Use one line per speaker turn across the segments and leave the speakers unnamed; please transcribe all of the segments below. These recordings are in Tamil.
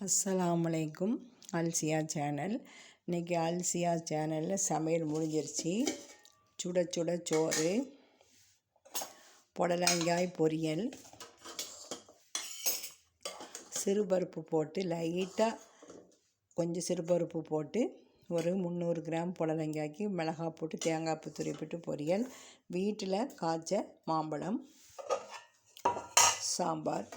அஸ்ஸலாமலைக்கும் அல்சியா சேனல். இன்றைக்கி அல்சியா சேனலில் சமையல் முடிஞ்சிருச்சு. சுட சுட சோறு, புடலங்காய் பொரியல், சிறுபருப்பு போட்டு லைட்டாக கொஞ்சம் சிறுபருப்பு போட்டு ஒரு 300 கிராம் புடலங்காய்க்கு மிளகாய் போட்டு தேங்காய் பூ துருவி போட்டு பொரியல், வீட்டில் காய்ச்ச மாம்பழம், சாம்பார்,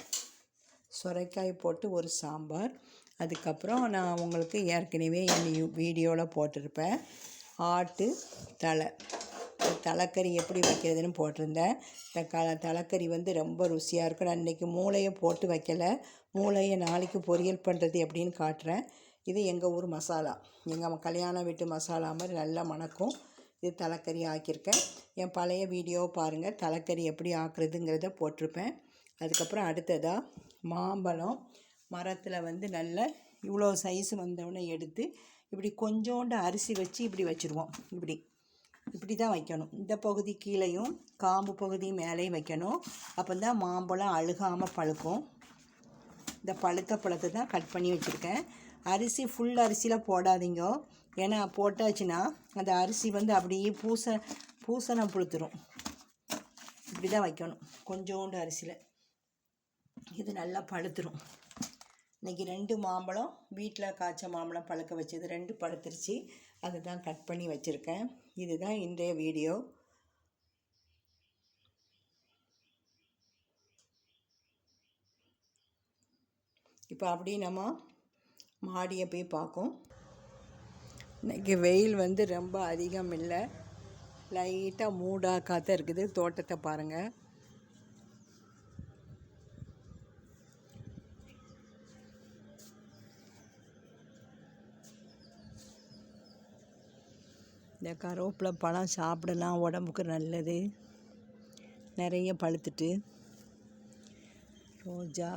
சுரைக்காய் போட்டு ஒரு சாம்பார். அதுக்கப்புறம் நான் உங்களுக்கு ஏற்கனவே என் வீடியோவில் போட்டிருப்பேன் ஆட்டு தலைக்கறி எப்படி வைக்கிறதுன்னு போட்டிருந்தேன். இந்த தலைக்கறி ரொம்ப ருசியாக இருக்கும். நான் இன்றைக்கி மூளையை போட்டு வைக்கலை, மூளையை நாளைக்கு பொரியல் பண்ணுறது எப்படின்னு காட்டுறேன். இது எங்கள் ஊர் மசாலா, எங்கள் கல்யாண வீட்டு மசாலா மாதிரி நல்லா மணக்கும். இது தலைக்கறி ஆக்கியிருக்கேன். என் பழைய வீடியோவை பாருங்கள், தலைக்கறி எப்படி ஆக்குறதுங்கிறத போட்டிருப்பேன். அதுக்கப்புறம் அடுத்ததாக மாம்பழம் மரத்தில் நல்ல இவ்வளோ சைஸு வந்தவுடனே எடுத்து இப்படி கொஞ்சோண்டு அரிசி வச்சு இப்படி வச்சுருவோம். இப்படி தான் வைக்கணும். இந்த பகுதி கீழேயும் காம்பு பகுதி மேலேயும் வைக்கணும். அப்போ தான் மாம்பழம் அழுகாமல் பழுக்கும். இந்த பழுத்த பழத்தை தான் கட் பண்ணி வச்சுருக்கேன். அரிசி ஃபுல் அரிசியில் போடாதீங்க, ஏன்னா போட்டாச்சுன்னா அந்த அரிசி அப்படியே பூசணம் புழுத்துரும். இப்படி தான் வைக்கணும், கொஞ்சோண்டு அரிசியில். இது நல்லா பழுத்துரும். இன்றைக்கி 2 மாம்பழம் வீட்டில் காய்ச்ச மாம்பழம் பழுக்க வச்சது 2 பழுத்துருச்சு. அதை தான் கட் பண்ணி வச்சுருக்கேன். இதுதான் இன்றைய வீடியோ. இப்போ அப்படியே நம்ம மாடியை போய் பார்க்கும். இன்றைக்கி வெயில் ரொம்ப அதிகம் இல்லை, லைட்டாக மூடாக்காத்தான் இருக்குது. தோட்டத்தை பாருங்கள். இந்த கருவேப்பிலை பழம் சாப்பிடலாம், உடம்புக்கு நல்லது. நிறைய பழுத்துட்டு ரோஜா,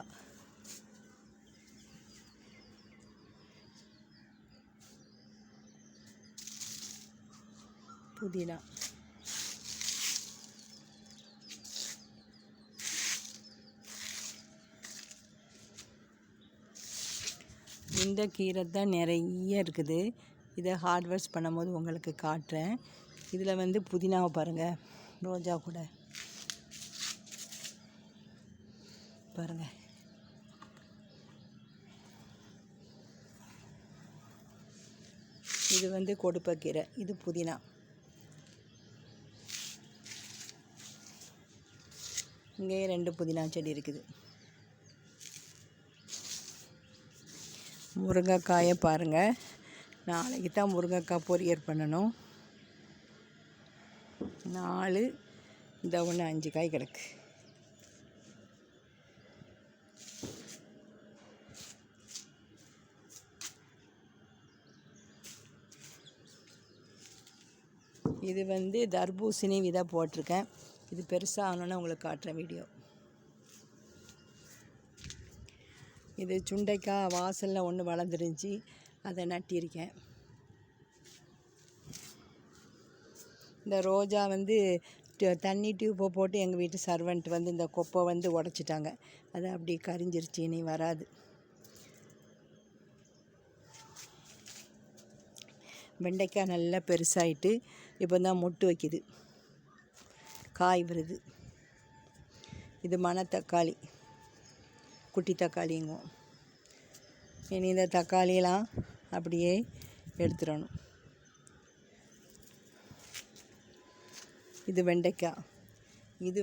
புதினா, இந்த கீரை தான் நிறைய இருக்குது. இதை ஹார்வெஸ்ட் பண்ணும்போது உங்களுக்கு காட்டுறேன். இதில் புதினாவை பாருங்கள், ரோஜா கூட பாருங்கள். இது கொடுப்பக்கீரை, இது புதினா. இங்கேயே 2 புதினா செடி இருக்குது. முருங்கைக்காயை பாருங்கள், நாளைக்கு தான் முருங்கைக்காய் பொரியல் பண்ணணும். 4 இந்த 1 5 காய் கிடக்கு. இது தர்பூசணி விதை போட்டிருக்கேன். இது பெருசாக ஆனோன்னு உங்களுக்கு காட்டுறேன் வீடியோ. இது சுண்டைக்காய் வாசலில் 1 வளர்ந்துருந்துச்சி, அதை நட்டியிருக்கேன். இந்த ரோஜா தண்ணி டியூப்பை போட்டு எங்கள் வீட்டு சர்வெண்ட் இந்த கொப்பை உடச்சிட்டாங்க. அதை அப்படி கரிஞ்சிருச்சு, இனி வராது. வெண்டைக்காய் நல்லா பெருசாகிட்டு இப்போ தான் மொட்டு வைக்கிது, காய் வருது. இது மணத்தக்காளி, குட்டி தக்காளிங்க. இனி இந்த தக்காளியெல்லாம் அப்படியே எடுத்துடணும். இது வெண்டைக்காய். இது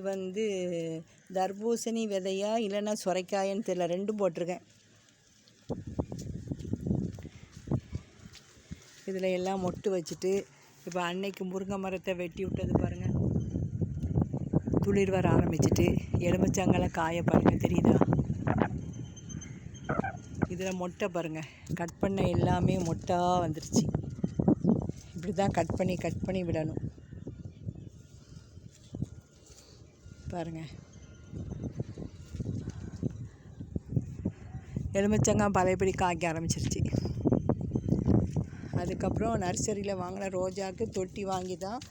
தர்பூசணி விதையா இல்லைன்னா சுரைக்காயன்னு தெரியல, 2 போட்டிருக்கேன். இதில் எல்லாம் மொட்டு வச்சுட்டு இப்போ அன்னைக்கு முருங்கை மரத்தை வெட்டி விட்டது பாருங்கள், துளிர் வர ஆரம்பிச்சிட்டு. எலுமிச்சங்கலம் காய பாருங்கள், தெரியுதா? இதில் மொட்டை பாருங்கள், கட் பண்ண எல்லாமே மொட்டாக வந்துருச்சு. இப்படி தான் கட் பண்ணி விடணும் பாருங்கள். எலுமிச்சங்காய் பழையபடி காய்க்க ஆரம்பிச்சிருச்சு. அதுக்கப்புறம் நர்சரியில் வாங்கின ரோஜாவுக்கு தொட்டி வாங்கி தான்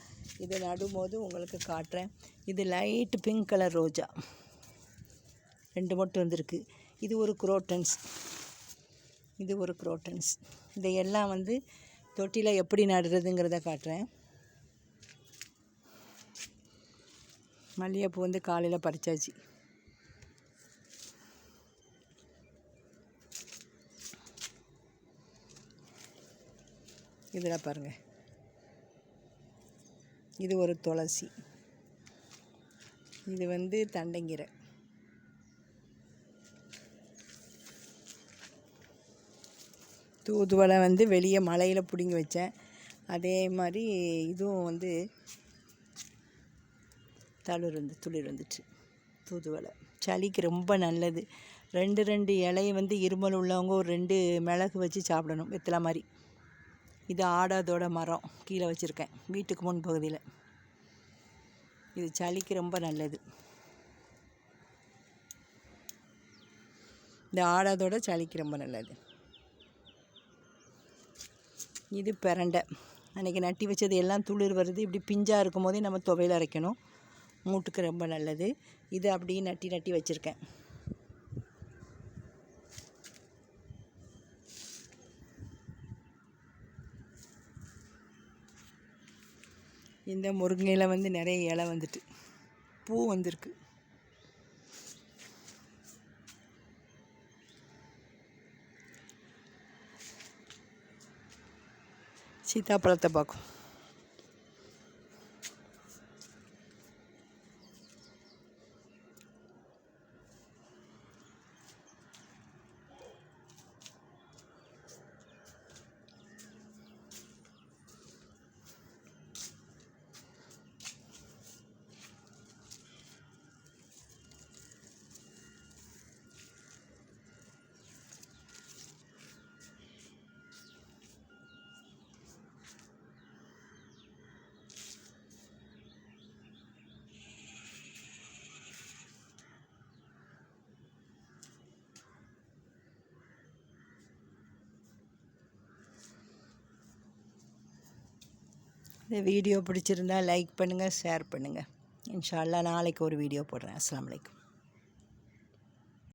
இதை நடும்போது உங்களுக்கு காட்டுறேன். இது லைட் பிங்க் கலர் ரோஜா, 2 மட்டும் வந்திருக்கு. இது ஒரு குரோட்டன்ஸ். இது ஒரு குரோட்டன்ஸ். இதையெல்லாம் வந்து தொட்டியில் எப்படி நடுறதுங்கிறத காட்டுறேன். மல்லிகைப்பூ வந்து காலையில் பறிச்சாச்சு. இதில் பாருங்கள், இது ஒரு துளசி, இது வந்து தண்டங்கீரை, தூதுவளை வந்து வெளியே மலையில் பிடுங்கி வச்சேன். அதே மாதிரி இதுவும் வந்து துளிர் வந்துச்சு. தூதுவளை சளிக்கு ரொம்ப நல்லது. 2 இலையை வந்து இருமல் உள்ளவங்க ஒரு 2 மிளகு வச்சு சாப்பிடணும், வெத்தலை மாதிரி. இது ஆடாதோட மரம் கீழே வச்சுருக்கேன் வீட்டுக்கு முன் பகுதியில். இது சளிக்கு ரொம்ப நல்லது. இந்த ஆடாதோட சளிக்கு ரொம்ப நல்லது. இது பிரண்டை, அன்றைக்கி நட்டி வச்சது எல்லாம் துளிர் வருது. இப்படி பிஞ்சாக இருக்கும் போதே நம்ம துவையில் அரைக்கணும், மூட்டுக்கு ரொம்ப நல்லது. இது அப்படியே நட்டி வச்சுருக்கேன். இந்த முருங்கையில் வந்து நிறைய இலை வந்துட்டு பூ வந்திருக்கு. சீத்தாப்பழத்தை பார்க்கும். இந்த வீடியோ பிடிச்சிருந்தா லைக் பண்ணுங்கள், ஷேர் பண்ணுங்கள். இன்ஷா அல்லாஹ் நாளைக்கு ஒரு வீடியோ போடுறேன். அஸ்ஸலாமு அலைக்கும்.